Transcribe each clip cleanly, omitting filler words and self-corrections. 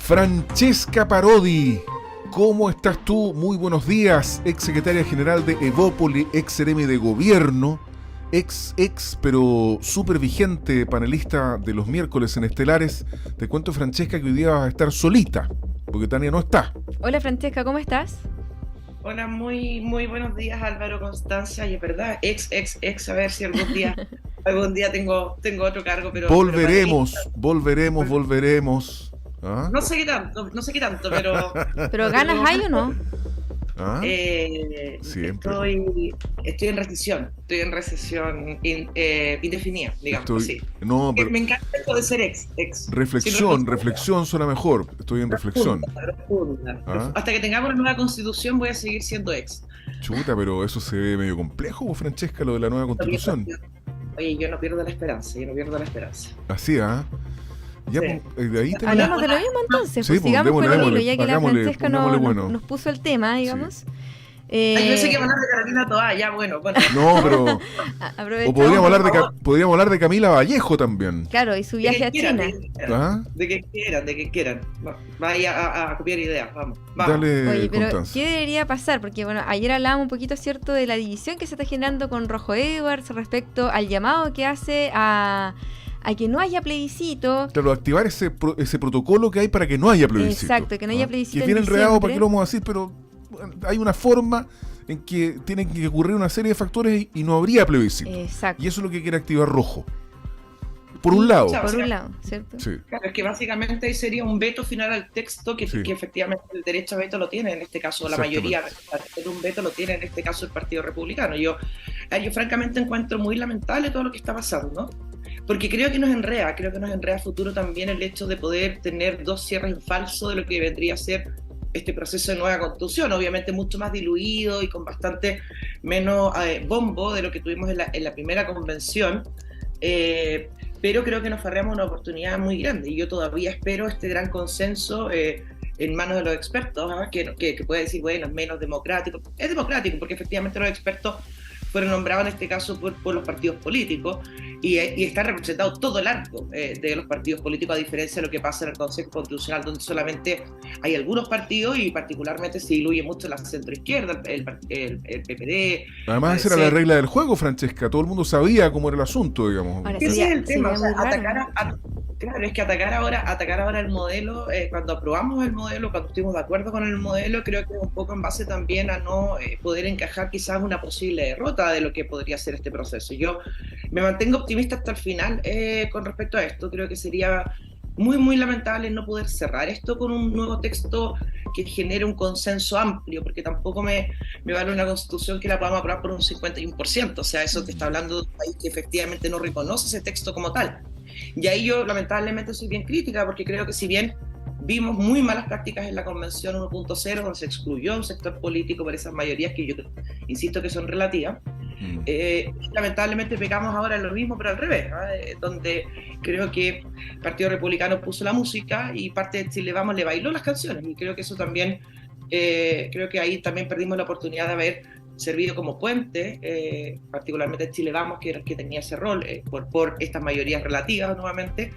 Francesca Parodi, ¿cómo estás tú? Muy buenos días, ex secretaria general de Evópoli, ex seremi de gobierno, pero súper vigente panelista de los miércoles en Estelares. Te cuento, Francesca, que hoy día vas a estar solita, porque Tania no está. Hola Francesca, ¿cómo estás? Hola, muy buenos días, Álvaro, Constancia, y es verdad, a ver si algún día tengo otro cargo, pero Volveremos. ¿Ah? No sé qué tanto, pero ¿Pero ganas hay o no? ¿Ah? Siempre. Estoy en recesión indefinida, digamos así. No, pero me encanta esto de ser ex. Reflexión suena mejor. Estoy en reflexión. Profunda. ¿Ah? Hasta que tengamos una nueva constitución voy a seguir siendo ex. Chuta, pero eso se ve medio complejo, Francesca, lo de la nueva constitución. Oye, yo no pierdo la esperanza. Así, ¿ah? Ya, Sí. de ahí tenemos... Hablamos de lo mismo entonces, Sí, pues sigamos con el hilo, démosle, ya que la hagámosle, Francesca pongámosle bueno. nos puso el tema, digamos. Sí. Yo pensé que iba a hablar de Carolina Toá, ya bueno. No, pero... Aprovechamos. O podríamos hablar de Camila Vallejo también. Claro, y su viaje a China. De que quieran. Vaya a copiar ideas, vamos. Dale. Oye, pero Constanza. ¿qué debería pasar? Porque bueno, ayer hablábamos un poquito, ¿cierto?, de la división que se está generando con Rojo Edwards respecto al llamado que hace a que no haya plebiscito. Claro, activar ese protocolo que hay para que no haya plebiscito. Exacto, que no haya plebiscito. Que viene en enredado, diciembre. ¿para qué lo vamos a decir? Pero bueno, hay una forma en que tienen que ocurrir una serie de factores y no habría plebiscito. Exacto. Y eso es lo que quiere activar Rojo. Por un lado. Por un lado, ¿cierto? Sí. Claro, es que básicamente ahí sería un veto final al texto que efectivamente el derecho a veto lo tiene, en este caso la mayoría de un veto lo tiene, en este caso el Partido Republicano. Yo francamente encuentro muy lamentable todo lo que está pasando, porque creo que nos enreda a futuro también el hecho de poder tener dos cierres en falso de lo que vendría a ser este proceso de nueva constitución, obviamente mucho más diluido y con bastante menos bombo de lo que tuvimos en la primera convención, pero creo que nos farreamos una oportunidad muy grande y yo todavía espero este gran consenso en manos de los expertos, que puede decir, bueno, es menos democrático. Es democrático porque efectivamente los expertos fueron nombrados en este caso por los partidos políticos y está representado todo el arco de los partidos políticos, a diferencia de lo que pasa en el Consejo Constitucional, donde solamente hay algunos partidos y particularmente se diluye mucho la centroizquierda, el PPD. Además, esa era la regla del juego, Francesca. Todo el mundo sabía cómo era el asunto, digamos. Ahora, Ese es el tema, o sea, atacar atacar ahora el modelo, cuando aprobamos el modelo, cuando estuvimos de acuerdo con el modelo, creo que un poco en base también a no poder encajar quizás una posible derrota de lo que podría ser este proceso. Yo me mantengo optimista hasta el final con respecto a esto. Creo que sería muy lamentable no poder cerrar esto con un nuevo texto que genere un consenso amplio, porque tampoco me vale una constitución que la podamos aprobar por un 51%, o sea, eso te está hablando de un país que efectivamente no reconoce ese texto como tal. Y ahí yo lamentablemente soy bien crítica, porque creo que si bien vimos muy malas prácticas en la Convención 1.0, donde se excluyó un sector político por esas mayorías que yo insisto que son relativas, lamentablemente pecamos ahora en lo mismo, pero al revés, donde creo que el Partido Republicano puso la música y parte de Chile Vamos le bailó las canciones, y creo que eso también, creo que ahí también perdimos la oportunidad de haber servido como puente, particularmente Chile Vamos, que era el que tenía ese rol, por estas mayorías relativas nuevamente,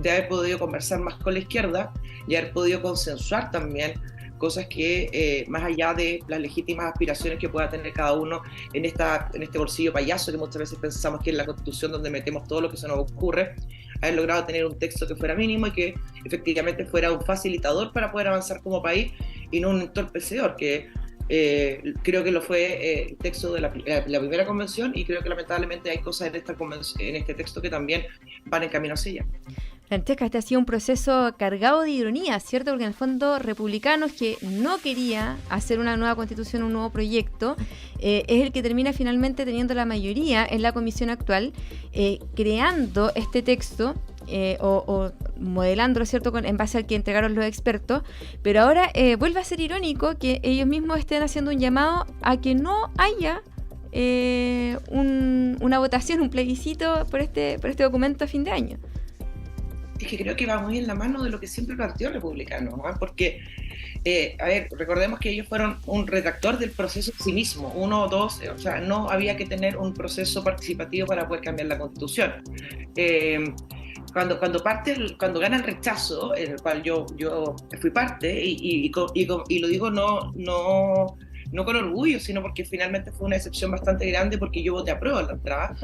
de haber podido conversar más con la izquierda y haber podido consensuar también cosas que, más allá de las legítimas aspiraciones que pueda tener cada uno en este bolsillo payaso que muchas veces pensamos que es la Constitución donde metemos todo lo que se nos ocurre, haber logrado tener un texto que fuera mínimo y que efectivamente fuera un facilitador para poder avanzar como país y no un entorpecedor, que creo que lo fue el texto de la primera convención, y creo que lamentablemente hay cosas en este texto que también van en camino hacia ella. Francesca, este ha sido un proceso cargado de ironía, ¿cierto? Porque en el fondo republicanos, que no quería hacer una nueva constitución, un nuevo proyecto, es el que termina finalmente teniendo la mayoría en la comisión actual, creando este texto o modelándolo, ¿cierto?, en base al que entregaron los expertos, pero ahora vuelve a ser irónico que ellos mismos estén haciendo un llamado a que no haya una votación, un plebiscito por este documento a fin de año. Es que creo que va muy en la mano de lo que siempre el Partido Republicano, ¿no? Porque, recordemos que ellos fueron un retractor del proceso en sí mismo, 1 o 2, o sea, no había que tener un proceso participativo para poder cambiar la Constitución. cuando gana el rechazo, en el cual yo fui parte, y lo digo no con orgullo, sino porque finalmente fue una decepción bastante grande, porque yo voté a prueba en la entrada,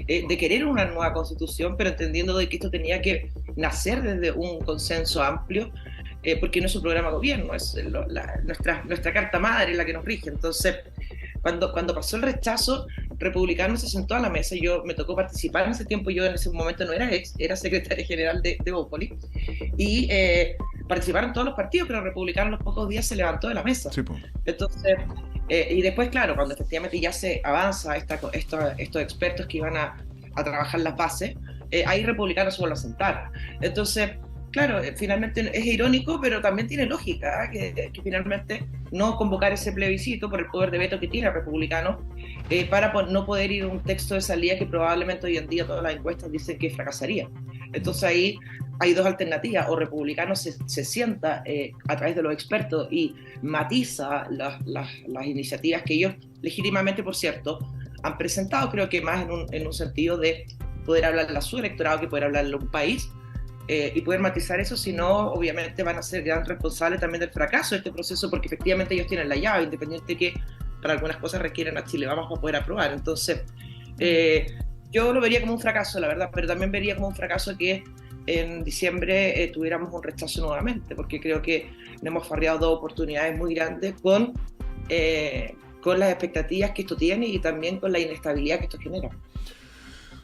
de querer una nueva constitución, pero entendiendo de que esto tenía que nacer desde un consenso amplio, porque no es un programa de gobierno, es nuestra carta madre la que nos rige. Entonces, cuando pasó el rechazo, Republicano se sentó a la mesa, me tocó participar en ese tiempo, yo en ese momento no era era secretaria general de Evópolis, y participaron todos los partidos, pero Republicano en los pocos días se levantó de la mesa. Sí, pues. Entonces, y después, claro, cuando efectivamente ya se avanza estos expertos que iban a trabajar las bases, ahí Republicano se vuelve a sentar. Entonces, claro, finalmente es irónico, pero también tiene lógica, que finalmente no convocar ese plebiscito por el poder de veto que tiene el Republicano, para no poder ir a un texto de salida que probablemente hoy en día todas las encuestas dicen que fracasaría. Entonces ahí hay dos alternativas: o Republicano se sienta a través de los expertos y matiza las iniciativas que ellos legítimamente, por cierto, han presentado, creo que más en un sentido de poder hablarle a su electorado que poder hablarle a un país, y poder matizar eso. Si no, obviamente van a ser gran responsables también del fracaso de este proceso, porque efectivamente ellos tienen la llave, independiente de que para algunas cosas requieren a Chile Vamos para poder aprobar. Entonces, yo lo vería como un fracaso, la verdad, pero también vería como un fracaso que en diciembre tuviéramos un rechazo nuevamente, porque creo que nos hemos farreado dos oportunidades muy grandes con las expectativas que esto tiene y también con la inestabilidad que esto genera.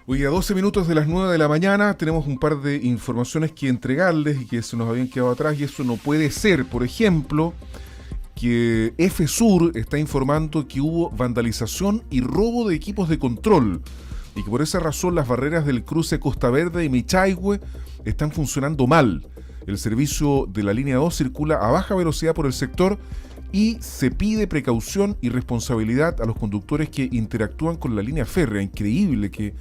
Hoy a 12 minutos de las 9 de la mañana tenemos un par de informaciones que entregarles y que se nos habían quedado atrás, y eso no puede ser. Por ejemplo, que FSUR está informando que hubo vandalización y robo de equipos de control y que por esa razón las barreras del cruce Costa Verde y Michaihue están funcionando mal. El servicio de la línea 2 circula a baja velocidad por el sector y se pide precaución y responsabilidad a los conductores que interactúan con la línea férrea. Increíble que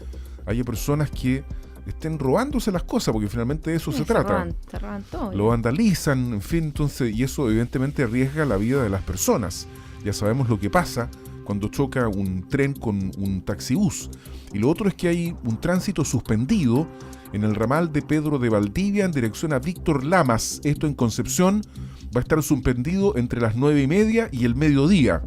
haya personas que estén robándose las cosas, porque finalmente de eso se trata. Se roban todo. Lo vandalizan, en fin, entonces, y eso evidentemente arriesga la vida de las personas. Ya sabemos lo que pasa cuando choca un tren con un taxibús. Y lo otro es que hay un tránsito suspendido en el ramal de Pedro de Valdivia en dirección a Víctor Lamas. Esto en Concepción va a estar suspendido entre las 9:30 y el mediodía.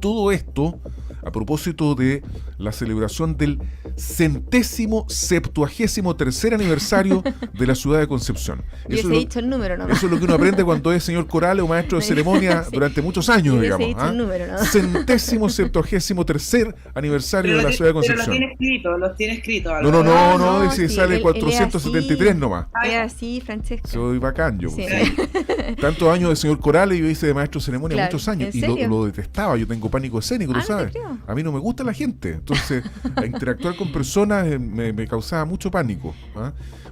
Todo esto a propósito de la celebración del 173º aniversario de la ciudad de Concepción. Yo he dicho el número, ¿no? Eso es lo que uno aprende cuando es señor Corales o maestro de ceremonia sí, durante muchos años, digamos. Dicho el número, ¿no? 173º aniversario de la ciudad de Concepción. Pero los tiene escrito. No, dice, sale 473 nomás. Es así, Francesco. Soy bacán yo. Sí. Tantos años de señor Corales, yo hice de maestro de ceremonia muchos años y lo detestaba. Yo tengo pánico escénico, tú sabes. A mí no me gusta la gente, entonces a interactuar con personas me causaba mucho pánico.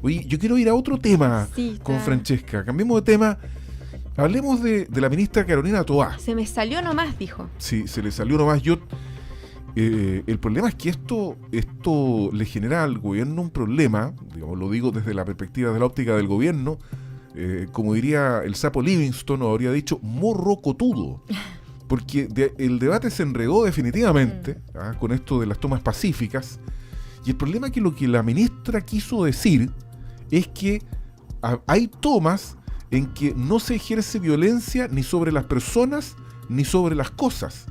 Oye, yo quiero ir a otro tema con Francesca. Cambiemos de tema. Hablemos de la ministra Carolina Toá. Se me salió nomás, dijo. Sí, se le salió nomás. El problema es que esto le genera al gobierno un problema, digamos, lo digo desde la perspectiva de la óptica del gobierno, como diría el sapo Livingston, o habría dicho morrocotudo. Porque el debate se enredó definitivamente con esto de las tomas pacíficas, y el problema es que lo que la ministra quiso decir es que hay tomas en que no se ejerce violencia ni sobre las personas ni sobre las cosas,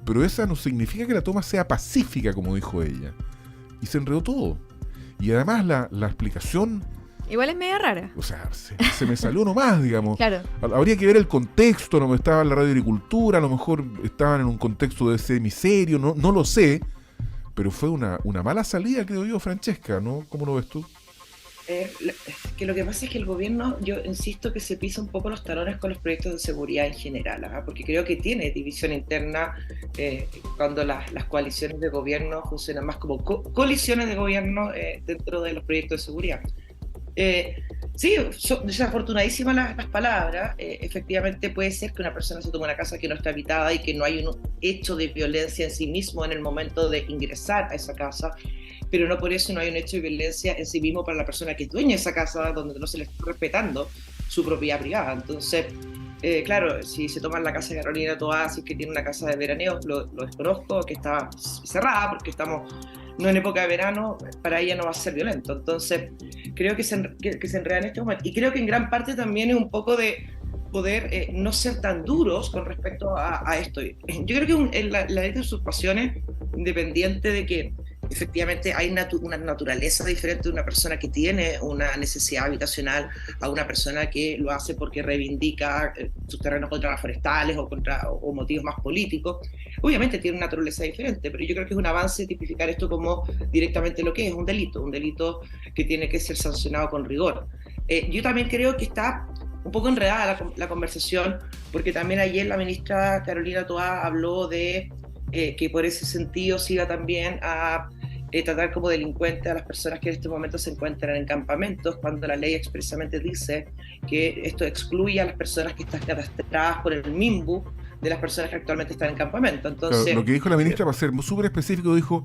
pero esa no significa que la toma sea pacífica, como dijo ella, y se enredó todo. Y además la explicación igual es media rara. O sea, se me salió nomás, digamos. Claro. Habría que ver el contexto, no estaba en la radio agricultura, a lo mejor estaban en un contexto de semiserio, no lo sé, pero fue una mala salida, creo yo, Francesca, ¿no? ¿Cómo lo ves tú? Que lo que pasa es que el gobierno, yo insisto que se pisa un poco los talones con los proyectos de seguridad en general, porque creo que tiene división interna cuando las coaliciones de gobierno funcionan más como colisiones de gobierno dentro de los proyectos de seguridad. Sí, son desafortunadísimas las palabras. Efectivamente puede ser que una persona se tome una casa que no está habitada y que no hay un hecho de violencia en sí mismo en el momento de ingresar a esa casa, pero no por eso no hay un hecho de violencia en sí mismo para la persona que es dueña de esa casa, donde no se le está respetando su propiedad privada. Entonces, claro, si se toma la casa de Carolina Toá, si es que tiene una casa de veraneo, lo desconozco, que está cerrada porque estamos no en época de verano, para ella no va a ser violento. Entonces, creo que se enreda en este momento. Y creo que en gran parte también es un poco de poder no ser tan duros con respecto a esto. Yo creo que la ley de usurpaciones, independiente de que efectivamente hay una naturaleza diferente de una persona que tiene una necesidad habitacional a una persona que lo hace porque reivindica sus terrenos contra las forestales o motivos más políticos. Obviamente tiene una naturaleza diferente, pero yo creo que es un avance tipificar esto como directamente lo que es un delito que tiene que ser sancionado con rigor. Yo también creo que está un poco enredada la conversación, porque también ayer la ministra Carolina Toá habló de que por ese sentido se iba también a tratar como delincuentes a las personas que en este momento se encuentran en campamentos, cuando la ley expresamente dice que esto excluye a las personas que están cadastradas por el MIMBU de las personas que actualmente están en campamento. Entonces, claro, lo que dijo la ministra, para ser súper específico, dijo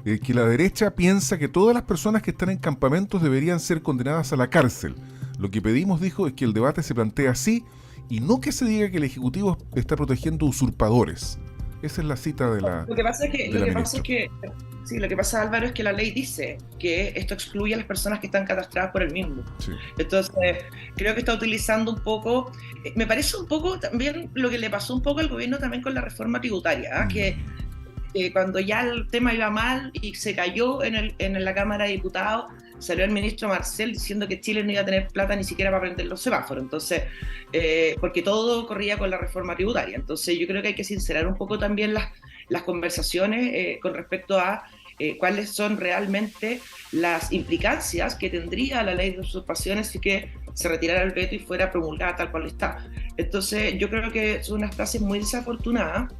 que la derecha piensa que todas las personas que están en campamentos deberían ser condenadas a la cárcel. Lo que pedimos, dijo, es que el debate se plantee así y no que se diga que el Ejecutivo está protegiendo usurpadores. Esa es la cita de la Lo que pasa, Álvaro, es que la ley dice que esto excluye a las personas que están cadastradas por el mismo. Sí. Entonces, creo que está utilizando un poco, me parece un poco también lo que le pasó un poco al gobierno también con la reforma tributaria, que cuando ya el tema iba mal y se cayó en la Cámara de Diputados, salió el ministro Marcel diciendo que Chile no iba a tener plata ni siquiera para prender los semáforos, entonces, porque todo corría con la reforma tributaria. Entonces yo creo que hay que sincerar un poco también las conversaciones con respecto a cuáles son realmente las implicancias que tendría la ley de usurpaciones si que se retirara el veto y fuera promulgada tal cual está. Entonces yo creo que son unas frases muy desafortunadas.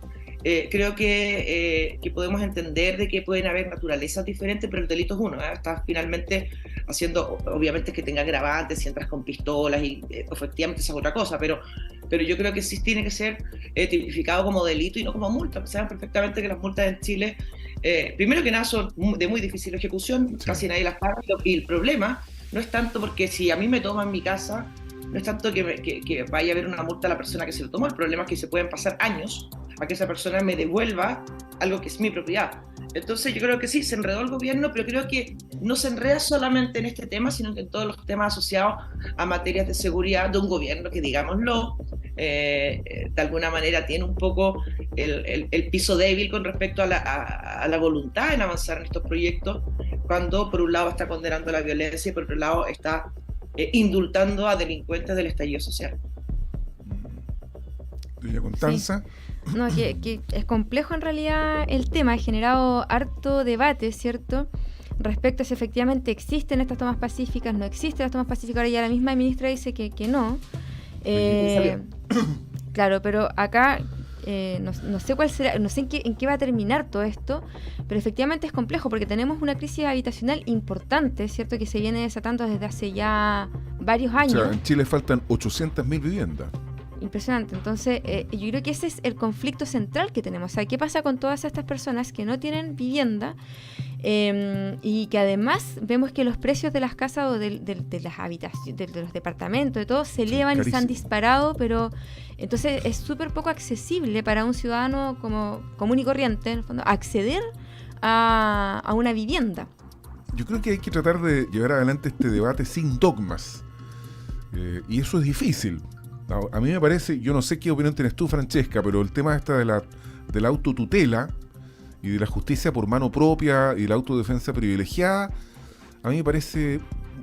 Creo que podemos entender de que pueden haber naturalezas diferentes, pero el delito es uno, ¿eh? Está finalmente haciendo, obviamente que tenga agravantes, si entras con pistolas y efectivamente esa es otra cosa, pero yo creo que sí tiene que ser tipificado como delito y no como multa. Saben perfectamente que las multas en Chile, primero que nada, son de muy difícil ejecución, sí. Casi nadie las paga, y el problema no es tanto porque si a mí me toman mi casa, no es tanto que vaya a haber una multa a la persona que se lo tomó, el problema es que se pueden pasar años a que esa persona me devuelva algo que es mi propiedad. Entonces yo creo que sí, se enredó el gobierno, pero creo que no se enreda solamente en este tema, sino que en todos los temas asociados a materias de seguridad de un gobierno que, digámoslo, de alguna manera tiene un poco el piso débil con respecto a la voluntad en avanzar en estos proyectos, cuando por un lado está condenando la violencia y por otro lado está indultando a delincuentes del estallido social. Doña Constanza. Sí. No, que es complejo en realidad el tema, ha generado harto debate, ¿cierto? Respecto a si efectivamente existen estas tomas pacíficas, no existen las tomas pacíficas. Ahora ya la misma ministra dice que no. Claro, pero acá no sé cuál será, no sé en qué va a terminar todo esto, pero efectivamente es complejo porque tenemos una crisis habitacional importante, ¿cierto? Que se viene desatando desde hace ya varios años. O sea, en Chile faltan 800.000 viviendas. Impresionante. Entonces, yo creo que ese es el conflicto central que tenemos. O sea, ¿qué pasa con todas estas personas que no tienen vivienda y que además vemos que los precios de las casas o de las habitaciones, de los departamentos, de todo, se elevan y se han disparado, pero entonces es súper poco accesible para un ciudadano como común y corriente, en el fondo, acceder a una vivienda? Yo creo que hay que tratar de llevar adelante este debate sin dogmas. Y eso es difícil. A mí me parece, yo no sé qué opinión tienes tú, Francesca, pero el tema de la autotutela y de la justicia por mano propia y la autodefensa privilegiada, a mí me parece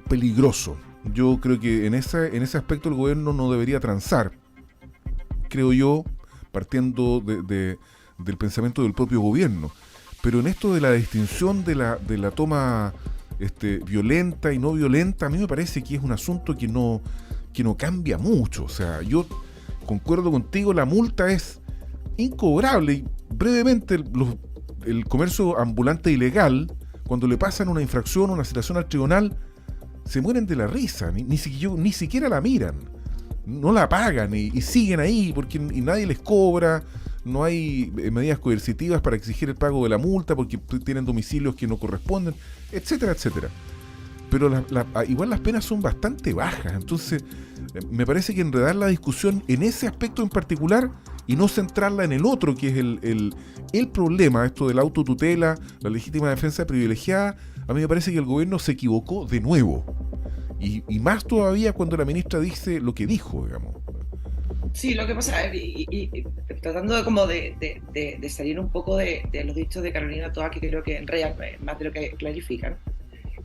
peligroso. Yo creo que en ese aspecto el gobierno no debería transar, creo yo, partiendo del pensamiento del propio gobierno. Pero en esto de la distinción de la toma violenta y no violenta, a mí me parece que es un asunto que no cambia mucho. O sea, yo concuerdo contigo, la multa es incobrable. Y brevemente, el comercio ambulante ilegal, cuando le pasan una infracción o una citación al tribunal, se mueren de la risa, ni siquiera la miran, no la pagan y siguen ahí porque nadie les cobra, no hay medidas coercitivas para exigir el pago de la multa porque tienen domicilios que no corresponden, etcétera, etcétera. Pero igual las penas son bastante bajas, entonces me parece que enredar la discusión en ese aspecto en particular y no centrarla en el otro, que es el problema, esto de la autotutela, la legítima defensa privilegiada. A mí me parece que el gobierno se equivocó de nuevo. Y más todavía cuando la ministra dice lo que dijo, digamos. Sí, lo que pasa, y tratando de salir un poco de los dichos de Carolina Toa, que creo que en realidad más de lo que clarifican,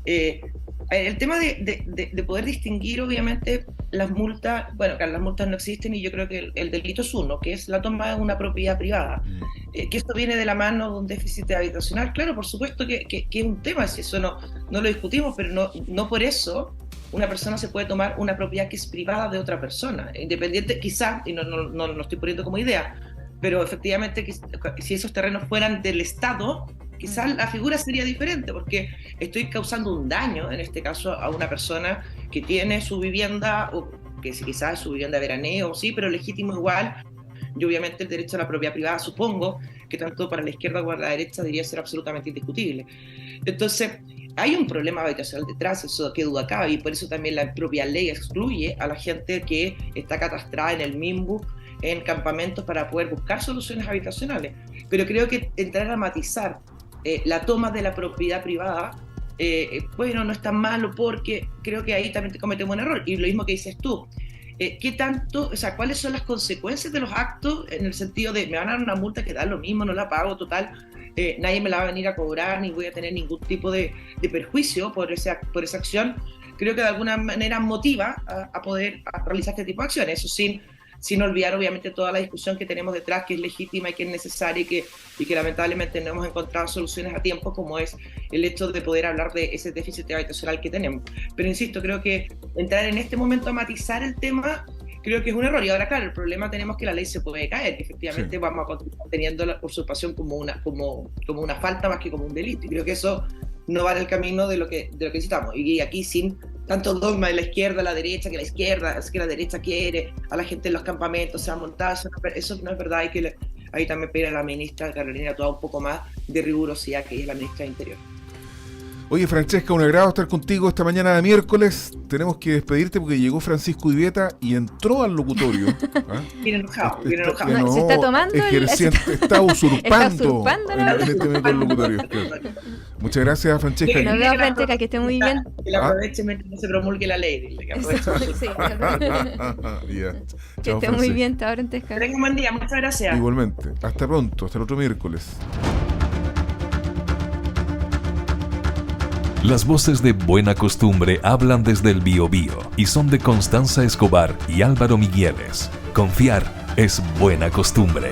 el tema de poder distinguir, obviamente, las multas, bueno, que las multas no existen, y yo creo que el delito es uno, que es la toma de una propiedad privada, que esto viene de la mano de un déficit habitacional. Claro, por supuesto que es un tema, si eso no lo discutimos, pero no por eso una persona se puede tomar una propiedad que es privada de otra persona, independiente, quizás, y no estoy poniendo como idea, pero efectivamente si esos terrenos fueran del Estado, quizás la figura sería diferente, porque estoy causando un daño, en este caso, a una persona que tiene su vivienda, o que quizás es su vivienda de veraneo, sí, pero legítimo igual. Y obviamente el derecho a la propiedad privada, supongo que tanto para la izquierda como para la derecha debería ser absolutamente indiscutible. Entonces, hay un problema habitacional detrás, eso qué duda cabe, y por eso también la propia ley excluye a la gente que está catastrada en el MIMBU, en campamentos, para poder buscar soluciones habitacionales. Pero creo que entrar a matizar la toma de la propiedad privada, bueno, no es tan malo, porque creo que ahí también cometemos un error. Y lo mismo que dices tú, ¿qué tanto, o sea, cuáles son las consecuencias de los actos, en el sentido de me van a dar una multa que da lo mismo, no la pago, total, nadie me la va a venir a cobrar, ni voy a tener ningún tipo de perjuicio por esa acción? Creo que de alguna manera motiva a poder realizar este tipo de acciones, eso sin olvidar obviamente toda la discusión que tenemos detrás, que es legítima y que es necesaria, y que lamentablemente no hemos encontrado soluciones a tiempo, como es el hecho de poder hablar de ese déficit habitacional que tenemos. Pero insisto, creo que entrar en este momento a matizar el tema, creo que es un error. Y ahora, claro, el problema tenemos que la ley se puede caer, que efectivamente sí, vamos a continuar teniendo la usurpación como una falta más que como un delito, y creo que eso no va en el camino de lo que necesitamos. Y aquí, sin tanto dogma de la izquierda a la derecha, que la izquierda es que la derecha quiere a la gente en los campamentos, se va a montar, eso no es verdad. Y que ahí también pide a la ministra Carolina Toa un poco más de rigurosidad, que es la ministra de Interior. Oye, Francesca, un agrado estar contigo esta mañana de miércoles. Tenemos que despedirte porque llegó Francisco Ubieta y entró al locutorio. Bien enojado, bien enojado. No, se está tomando está usurpando el locutorio. Muchas gracias, Francesca. Nos vemos, Francesca, que esté muy bien. Que la aproveche mientras no se promulgue la ley. Que esté muy bien, chao, Francesca. Tenga un buen día, muchas gracias. Igualmente. Hasta pronto, hasta el otro miércoles. Las voces de Buena Costumbre hablan desde el Biobío y son de Constanza Escobar y Álvaro Migueles. Confiar es buena costumbre.